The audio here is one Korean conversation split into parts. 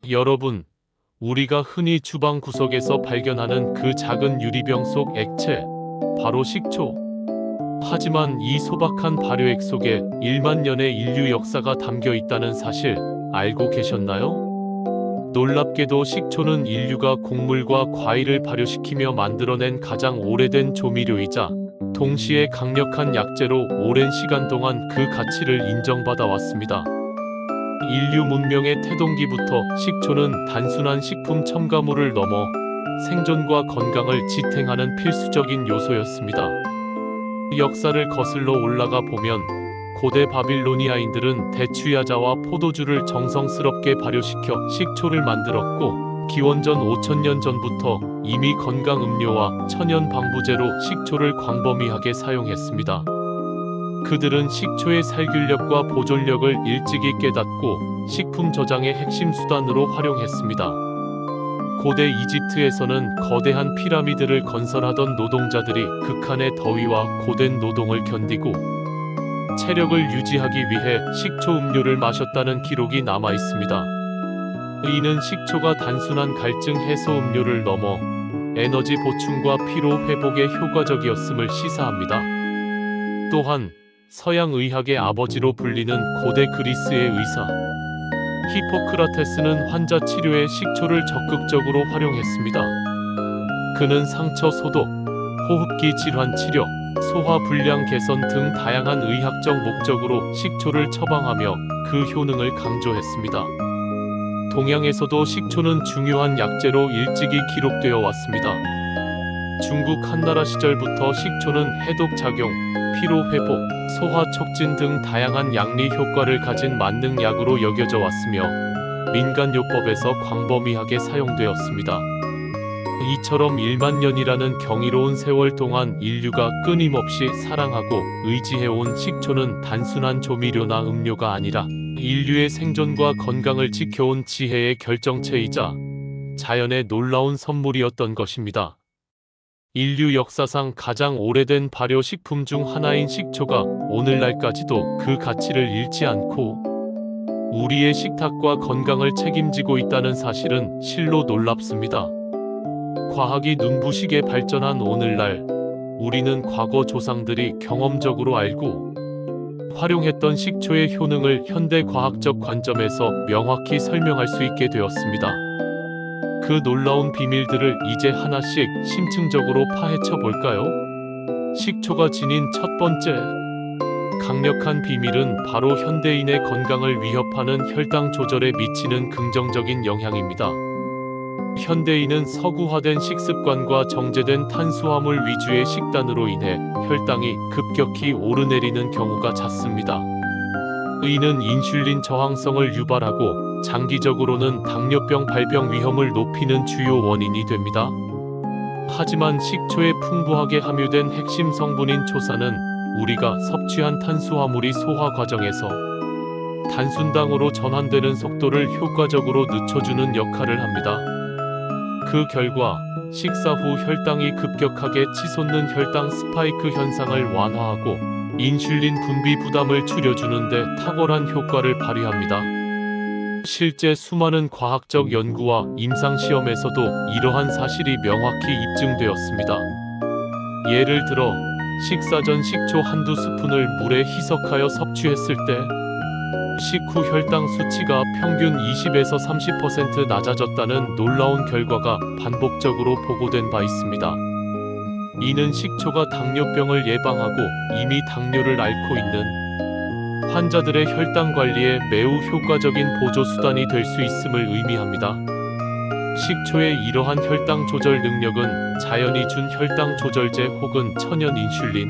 여러분, 우리가 흔히 주방 구석에서 발견하는 그 작은 유리병 속 액체, 바로 식초. 하지만 이 소박한 발효액 속에 1만 년의 인류 역사가 담겨 있다는 사실 알고 계셨나요? 놀랍게도 식초는 인류가 곡물과 과일을 발효시키며 만들어낸 가장 오래된 조미료이자 동시에 강력한 약재로 오랜 시간 동안 그 가치를 인정받아 왔습니다. 인류 문명의 태동기부터 식초는 단순한 식품 첨가물을 넘어 생존과 건강을 지탱하는 필수적인 요소였습니다. 역사를 거슬러 올라가 보면 고대 바빌로니아인들은 대추야자와 포도주를 정성스럽게 발효시켜 식초를 만들었고, 기원전 5000년 전부터 이미 건강 음료와 천연 방부제로 식초를 광범위하게 사용했습니다. 그들은 식초의 살균력과 보존력을 일찍이 깨닫고 식품 저장의 핵심 수단으로 활용했습니다. 고대 이집트에서는 거대한 피라미드를 건설하던 노동자들이 극한의 더위와 고된 노동을 견디고 체력을 유지하기 위해 식초 음료를 마셨다는 기록이 남아 있습니다. 이는 식초가 단순한 갈증 해소 음료를 넘어 에너지 보충과 피로 회복에 효과적이었음을 시사합니다. 또한 서양 의학의 아버지로 불리는 고대 그리스의 의사 히포크라테스는 환자 치료에 식초를 적극적으로 활용했습니다. 그는 상처 소독, 호흡기 질환 치료, 소화 불량 개선 등 다양한 의학적 목적으로 식초를 처방하며 그 효능을 강조했습니다. 동양에서도 식초는 중요한 약재로 일찍이 기록되어 왔습니다. 중국 한나라 시절부터 식초는 해독 작용, 피로 회복, 소화 촉진 등 다양한 양리 효과를 가진 만능약으로 여겨져 왔으며 민간요법에서 광범위하게 사용되었습니다. 이처럼 1만 년이라는 경이로운 세월 동안 인류가 끊임없이 사랑하고 의지해온 식초는 단순한 조미료나 음료가 아니라 인류의 생존과 건강을 지켜온 지혜의 결정체이자 자연의 놀라운 선물이었던 것입니다. 인류 역사상 가장 오래된 발효 식품 중 하나인 식초가 오늘날까지도 그 가치를 잃지 않고 우리의 식탁과 건강을 책임지고 있다는 사실은 실로 놀랍습니다. 과학이 눈부시게 발전한 오늘날, 우리는 과거 조상들이 경험적으로 알고 활용했던 식초의 효능을 현대 과학적 관점에서 명확히 설명할 수 있게 되었습니다. 그 놀라운 비밀들을 이제 하나씩 심층적으로 파헤쳐 볼까요? 식초가 지닌 첫 번째, 강력한 비밀은 바로 현대인의 건강을 위협하는 혈당 조절에 미치는 긍정적인 영향입니다. 현대인은 서구화된 식습관과 정제된 탄수화물 위주의 식단으로 인해 혈당이 급격히 오르내리는 경우가 잦습니다. 이는 인슐린 저항성을 유발하고 장기적으로는 당뇨병 발병 위험을 높이는 주요 원인이 됩니다. 하지만 식초에 풍부하게 함유된 핵심 성분인 초산은 우리가 섭취한 탄수화물이 소화 과정에서 단순당으로 전환되는 속도를 효과적으로 늦춰주는 역할을 합니다. 그 결과 식사 후 혈당이 급격하게 치솟는 혈당 스파이크 현상을 완화하고 인슐린 분비 부담을 줄여주는 데 탁월한 효과를 발휘합니다. 실제 수많은 과학적 연구와 임상시험에서도 이러한 사실이 명확히 입증되었습니다. 예를 들어 식사 전 식초 한두 스푼을 물에 희석하여 섭취했을 때 식후 혈당 수치가 평균 20에서 30% 낮아졌다는 놀라운 결과가 반복적으로 보고된 바 있습니다. 이는 식초가 당뇨병을 예방하고 이미 당뇨를 앓고 있는 환자들의 혈당 관리에 매우 효과적인 보조 수단이 될 수 있음을 의미합니다. 식초의 이러한 혈당 조절 능력은 자연이 준 혈당 조절제 혹은 천연 인슐린,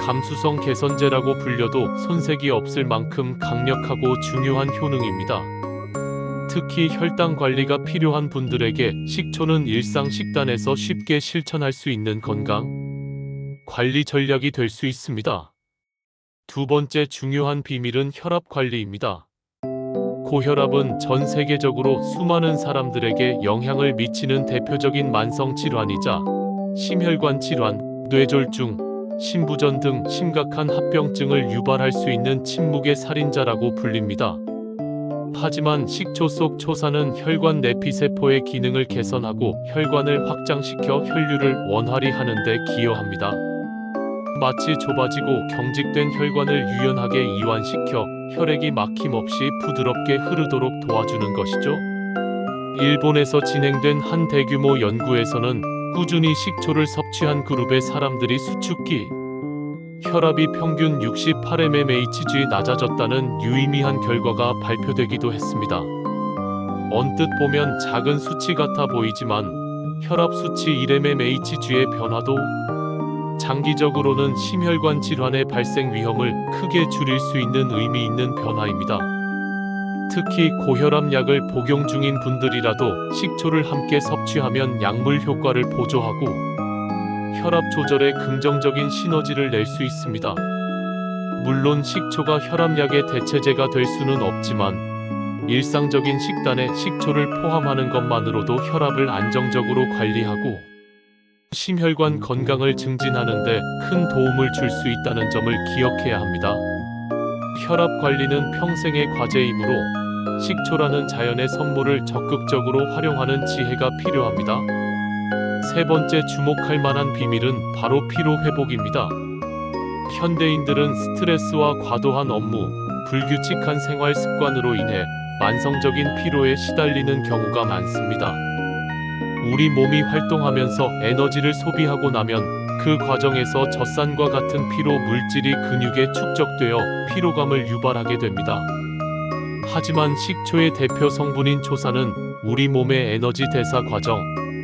감수성 개선제라고 불려도 손색이 없을 만큼 강력하고 중요한 효능입니다. 특히 혈당 관리가 필요한 분들에게 식초는 일상 식단에서 쉽게 실천할 수 있는 건강 관리 전략이 될 수 있습니다. 두 번째 중요한 비밀은 혈압 관리입니다. 고혈압은 전 세계적으로 수많은 사람들에게 영향을 미치는 대표적인 만성 질환이자 심혈관 질환, 뇌졸중, 심부전 등 심각한 합병증을 유발할 수 있는 침묵의 살인자라고 불립니다. 하지만 식초 속 초산은 혈관 내피세포의 기능을 개선하고 혈관을 확장시켜 혈류를 원활히 하는 데 기여합니다. 마치 좁아지고 경직된 혈관을 유연하게 이완시켜 혈액이 막힘없이 부드럽게 흐르도록 도와주는 것이죠. 일본에서 진행된 한 대규모 연구에서는 꾸준히 식초를 섭취한 그룹의 사람들이 수축기, 혈압이 평균 68mmHg 낮아졌다는 유의미한 결과가 발표되기도 했습니다. 언뜻 보면 작은 수치 같아 보이지만 혈압 수치 1mmHg의 변화도 장기적으로는 심혈관 질환의 발생 위험을 크게 줄일 수 있는 의미 있는 변화입니다. 특히 고혈압 약을 복용 중인 분들이라도 식초를 함께 섭취하면 약물 효과를 보조하고 혈압 조절에 긍정적인 시너지를 낼 수 있습니다. 물론 식초가 혈압약의 대체제가 될 수는 없지만 일상적인 식단에 식초를 포함하는 것만으로도 혈압을 안정적으로 관리하고 심혈관 건강을 증진하는 데 큰 도움을 줄 수 있다는 점을 기억해야 합니다. 혈압 관리는 평생의 과제이므로 식초라는 자연의 선물을 적극적으로 활용하는 지혜가 필요합니다. 세 번째 주목할 만한 비밀은 바로 피로 회복입니다. 현대인들은 스트레스와 과도한 업무, 불규칙한 생활 습관으로 인해 만성적인 피로에 시달리는 경우가 많습니다. 우리 몸이 활동하면서 에너지를 소비하고 나면 그 과정에서 젖산과 같은 피로 물질이 근육에 축적되어 피로감을 유발하게 됩니다. 하지만 식초의 대표 성분인 초산은 우리 몸의 에너지 대사 과정,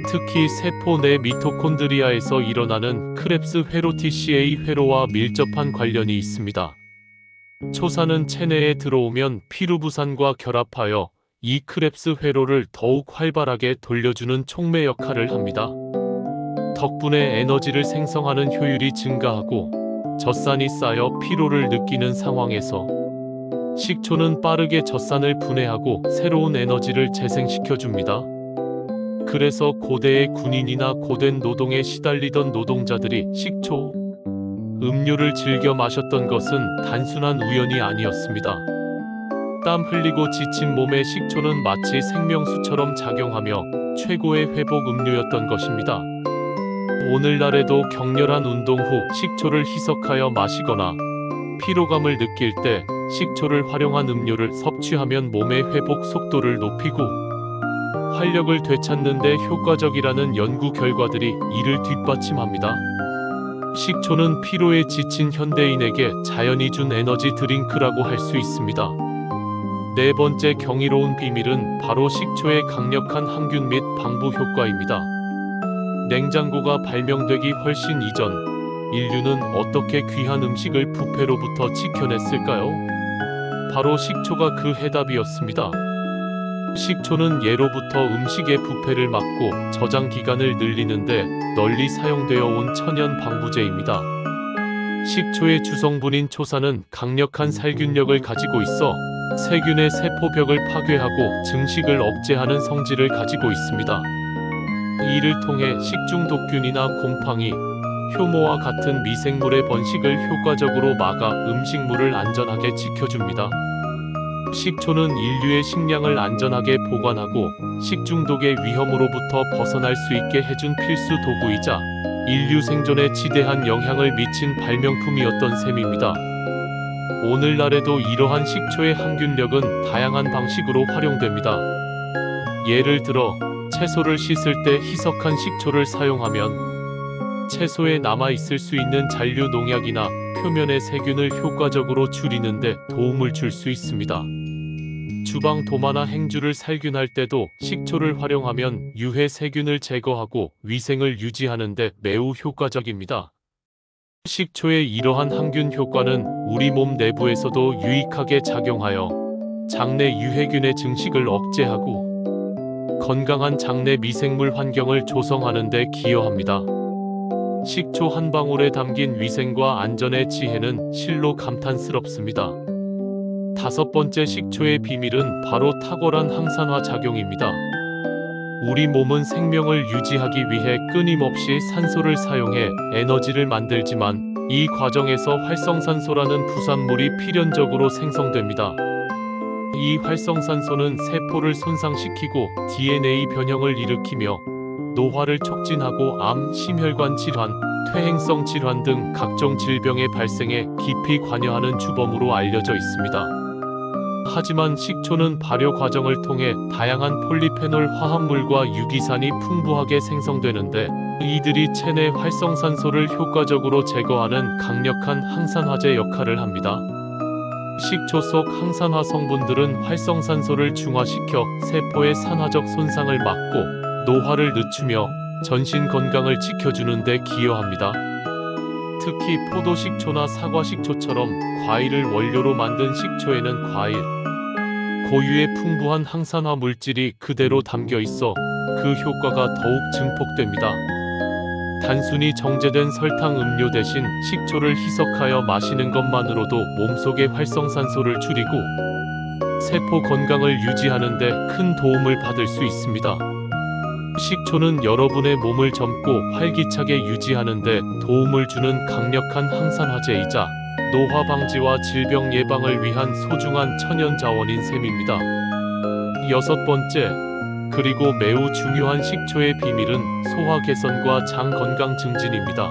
특히 세포 내 미토콘드리아에서 일어나는 크렙스 회로 TCA 회로와 밀접한 관련이 있습니다. 초산은 체내에 들어오면 피루부산과 결합하여 이 크렙스 회로를 더욱 활발하게 돌려주는 촉매 역할을 합니다. 덕분에 에너지를 생성하는 효율이 증가하고 젖산이 쌓여 피로를 느끼는 상황에서 식초는 빠르게 젖산을 분해하고 새로운 에너지를 재생시켜줍니다. 그래서 고대의 군인이나 고된 노동에 시달리던 노동자들이 식초, 음료를 즐겨 마셨던 것은 단순한 우연이 아니었습니다. 땀 흘리고 지친 몸에 식초는 마치 생명수처럼 작용하며 최고의 회복 음료였던 것입니다. 오늘날에도 격렬한 운동 후 식초를 희석하여 마시거나 피로감을 느낄 때 식초를 활용한 음료를 섭취하면 몸의 회복 속도를 높이고 활력을 되찾는 데 효과적이라는 연구 결과들이 이를 뒷받침합니다. 식초는 피로에 지친 현대인에게 자연이 준 에너지 드링크라고 할 수 있습니다. 네 번째 경이로운 비밀은 바로 식초의 강력한 항균 및 방부 효과입니다. 냉장고가 발명되기 훨씬 이전, 인류는 어떻게 귀한 음식을 부패로부터 지켜냈을까요? 바로 식초가 그 해답이었습니다. 식초는 예로부터 음식의 부패를 막고 저장 기간을 늘리는데 널리 사용되어 온 천연 방부제입니다. 식초의 주성분인 초산은 강력한 살균력을 가지고 있어 세균의 세포벽을 파괴하고 증식을 억제하는 성질을 가지고 있습니다. 이를 통해 식중독균이나 곰팡이, 효모와 같은 미생물의 번식을 효과적으로 막아 음식물을 안전하게 지켜줍니다. 식초는 인류의 식량을 안전하게 보관하고 식중독의 위험으로부터 벗어날 수 있게 해준 필수 도구이자 인류 생존에 지대한 영향을 미친 발명품이었던 셈입니다. 오늘날에도 이러한 식초의 항균력은 다양한 방식으로 활용됩니다. 예를 들어 채소를 씻을 때 희석한 식초를 사용하면 채소에 남아있을 수 있는 잔류 농약이나 표면의 세균을 효과적으로 줄이는 데 도움을 줄 수 있습니다. 주방 도마나 행주를 살균할 때도 식초를 활용하면 유해 세균을 제거하고 위생을 유지하는 데 매우 효과적입니다. 식초의 이러한 항균 효과는 우리 몸 내부에서도 유익하게 작용하여 장내 유해균의 증식을 억제하고 건강한 장내 미생물 환경을 조성하는 데 기여합니다. 식초 한 방울에 담긴 위생과 안전의 지혜는 실로 감탄스럽습니다. 다섯 번째 식초의 비밀은 바로 탁월한 항산화 작용입니다. 우리 몸은 생명을 유지하기 위해 끊임없이 산소를 사용해 에너지를 만들지만 이 과정에서 활성산소라는 부산물이 필연적으로 생성됩니다. 이 활성산소는 세포를 손상시키고 DNA 변형을 일으키며 노화를 촉진하고 암, 심혈관 질환, 퇴행성 질환 등 각종 질병의 발생에 깊이 관여하는 주범으로 알려져 있습니다. 하지만 식초는 발효 과정을 통해 다양한 폴리페놀 화합물과 유기산이 풍부하게 생성되는데 이들이 체내 활성산소를 효과적으로 제거하는 강력한 항산화제 역할을 합니다. 식초 속 항산화 성분들은 활성산소를 중화시켜 세포의 산화적 손상을 막고 노화를 늦추며 전신 건강을 지켜주는 데 기여합니다. 특히 포도식초나 사과식초처럼 과일을 원료로 만든 식초에는 과일 고유의 풍부한 항산화 물질이 그대로 담겨 있어 그 효과가 더욱 증폭됩니다. 단순히 정제된 설탕 음료 대신 식초를 희석하여 마시는 것만으로도 몸속의 활성산소를 줄이고 세포 건강을 유지하는 데 큰 도움을 받을 수 있습니다. 식초는 여러분의 몸을 젊고 활기차게 유지하는 데 도움을 주는 강력한 항산화제이자 노화 방지와 질병 예방을 위한 소중한 천연 자원인 셈입니다. 여섯 번째, 그리고 매우 중요한 식초의 비밀은 소화 개선과 장 건강 증진입니다.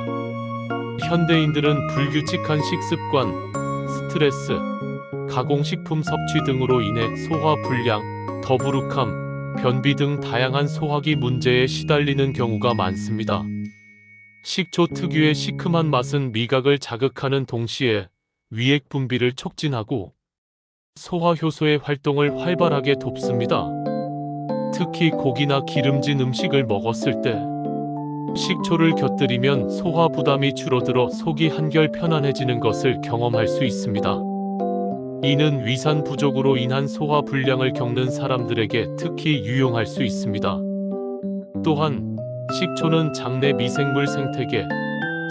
현대인들은 불규칙한 식습관, 스트레스, 가공식품 섭취 등으로 인해 소화 불량, 더부룩함, 변비 등 다양한 소화기 문제에 시달리는 경우가 많습니다. 식초 특유의 시큼한 맛은 미각을 자극하는 동시에 위액 분비를 촉진하고 소화 효소의 활동을 활발하게 돕습니다. 특히 고기나 기름진 음식을 먹었을 때 식초를 곁들이면 소화 부담이 줄어들어 속이 한결 편안해지는 것을 경험할 수 있습니다. 이는 위산 부족으로 인한 소화 불량을 겪는 사람들에게 특히 유용할 수 있습니다. 또한 식초는 장내 미생물 생태계,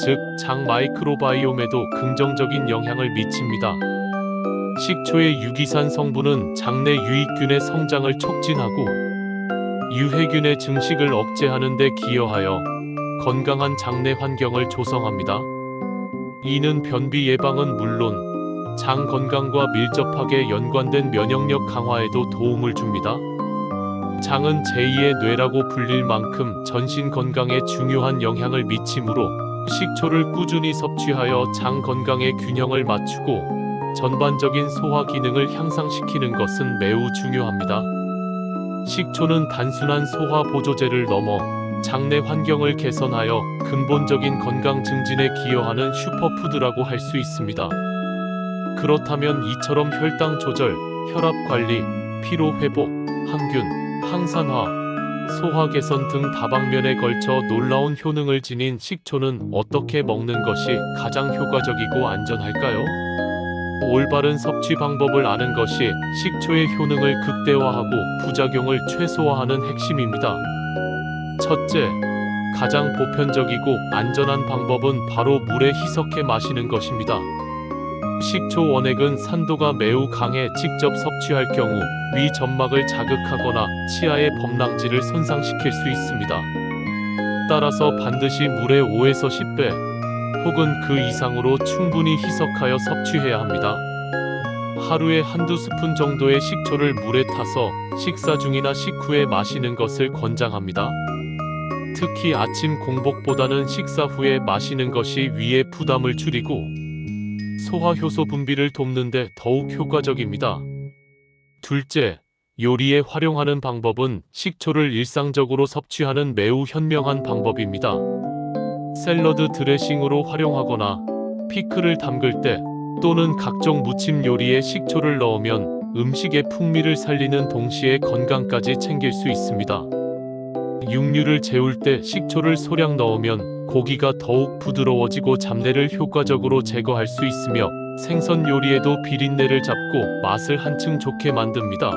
즉 장 마이크로바이옴에도 긍정적인 영향을 미칩니다. 식초의 유기산 성분은 장내 유익균의 성장을 촉진하고 유해균의 증식을 억제하는 데 기여하여 건강한 장내 환경을 조성합니다. 이는 변비 예방은 물론 장 건강과 밀접하게 연관된 면역력 강화에도 도움을 줍니다. 장은 제2의 뇌라고 불릴 만큼 전신 건강에 중요한 영향을 미치므로 식초를 꾸준히 섭취하여 장 건강의 균형을 맞추고 전반적인 소화 기능을 향상시키는 것은 매우 중요합니다. 식초는 단순한 소화 보조제를 넘어 장내 환경을 개선하여 근본적인 건강 증진에 기여하는 슈퍼푸드라고 할 수 있습니다. 그렇다면 이처럼 혈당 조절, 혈압 관리, 피로 회복, 항균, 항산화, 소화 개선 등 다방면에 걸쳐 놀라운 효능을 지닌 식초는 어떻게 먹는 것이 가장 효과적이고 안전할까요? 올바른 섭취 방법을 아는 것이 식초의 효능을 극대화하고 부작용을 최소화하는 핵심입니다. 첫째, 가장 보편적이고 안전한 방법은 바로 물에 희석해 마시는 것입니다. 식초 원액은 산도가 매우 강해 직접 섭취할 경우 위 점막을 자극하거나 치아의 범랑질을 손상시킬 수 있습니다. 따라서 반드시 물의 5에서 10배 혹은 그 이상으로 충분히 희석하여 섭취해야 합니다. 하루에 한두 스푼 정도의 식초를 물에 타서 식사 중이나 식후에 마시는 것을 권장합니다. 특히 아침 공복보다는 식사 후에 마시는 것이 위의 부담을 줄이고 소화 효소 분비를 돕는 데 더욱 효과적입니다. 둘째, 요리에 활용하는 방법은 식초를 일상적으로 섭취하는 매우 현명한 방법입니다. 샐러드 드레싱으로 활용하거나 피클을 담글 때 또는 각종 무침 요리에 식초를 넣으면 음식의 풍미를 살리는 동시에 건강까지 챙길 수 있습니다. 육류를 재울 때 식초를 소량 넣으면 고기가 더욱 부드러워지고 잡내를 효과적으로 제거할 수 있으며 생선 요리에도 비린내를 잡고 맛을 한층 좋게 만듭니다.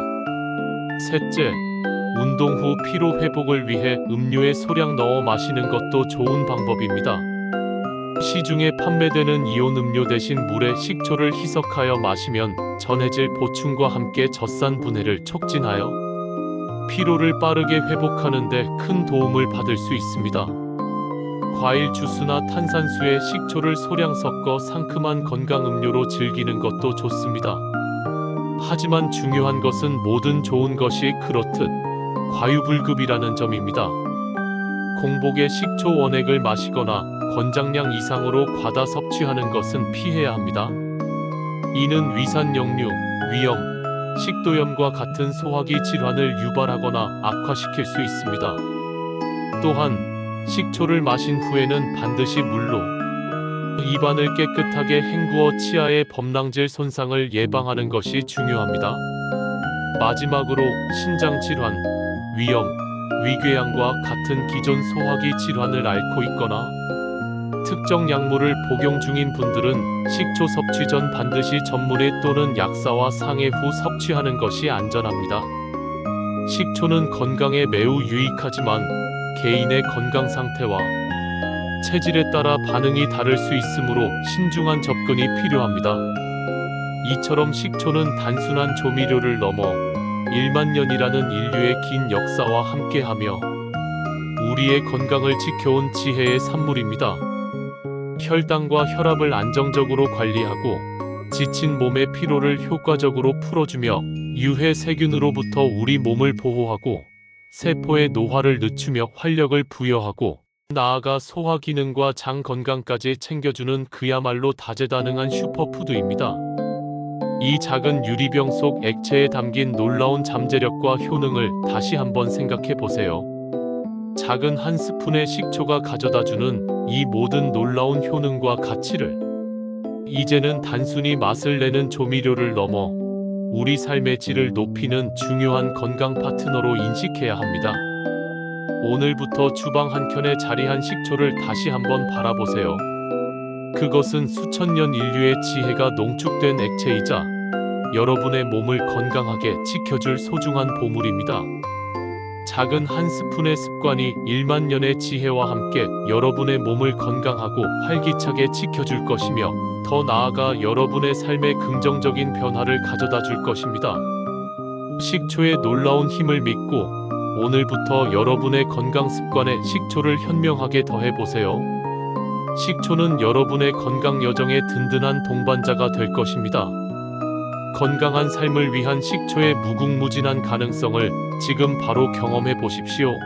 셋째, 운동 후 피로 회복을 위해 음료에 소량 넣어 마시는 것도 좋은 방법입니다. 시중에 판매되는 이온 음료 대신 물에 식초를 희석하여 마시면 전해질 보충과 함께 젖산 분해를 촉진하여 피로를 빠르게 회복하는 데 큰 도움을 받을 수 있습니다. 과일 주스나 탄산수에 식초를 소량 섞어 상큼한 건강 음료로 즐기는 것도 좋습니다. 하지만 중요한 것은 모든 좋은 것이 그렇듯 과유불급이라는 점입니다. 공복에 식초 원액을 마시거나 권장량 이상으로 과다 섭취하는 것은 피해야 합니다. 이는 위산역류, 위염, 식도염과 같은 소화기 질환을 유발하거나 악화시킬 수 있습니다. 또한 식초를 마신 후에는 반드시 물로 입안을 깨끗하게 헹구어 치아의 범랑질 손상을 예방하는 것이 중요합니다. 마지막으로 신장 질환, 위염, 위궤양과 같은 기존 소화기 질환을 앓고 있거나 특정 약물을 복용 중인 분들은 식초 섭취 전 반드시 전문의 또는 약사와 상의 후 섭취하는 것이 안전합니다. 식초는 건강에 매우 유익하지만 개인의 건강 상태와 체질에 따라 반응이 다를 수 있으므로 신중한 접근이 필요합니다. 이처럼 식초는 단순한 조미료를 넘어 1만 년이라는 인류의 긴 역사와 함께하며 우리의 건강을 지켜온 지혜의 산물입니다. 혈당과 혈압을 안정적으로 관리하고 지친 몸의 피로를 효과적으로 풀어주며 유해 세균으로부터 우리 몸을 보호하고 세포의 노화를 늦추며 활력을 부여하고 나아가 소화 기능과 장 건강까지 챙겨주는 그야말로 다재다능한 슈퍼푸드입니다. 이 작은 유리병 속 액체에 담긴 놀라운 잠재력과 효능을 다시 한번 생각해 보세요. 작은 한 스푼의 식초가 가져다주는 이 모든 놀라운 효능과 가치를 이제는 단순히 맛을 내는 조미료를 넘어 우리 삶의 질을 높이는 중요한 건강 파트너로 인식해야 합니다. 오늘부터 주방 한켠에 자리한 식초를 다시 한번 바라보세요. 그것은 수천 년 인류의 지혜가 농축된 액체이자 여러분의 몸을 건강하게 지켜줄 소중한 보물입니다. 작은 한 스푼의 습관이 1만 년의 지혜와 함께 여러분의 몸을 건강하고 활기차게 지켜줄 것이며 더 나아가 여러분의 삶에 긍정적인 변화를 가져다 줄 것입니다. 식초의 놀라운 힘을 믿고 오늘부터 여러분의 건강 습관에 식초를 현명하게 더해보세요. 식초는 여러분의 건강 여정의 든든한 동반자가 될 것입니다. 건강한 삶을 위한 식초의 무궁무진한 가능성을 지금 바로 경험해 보십시오.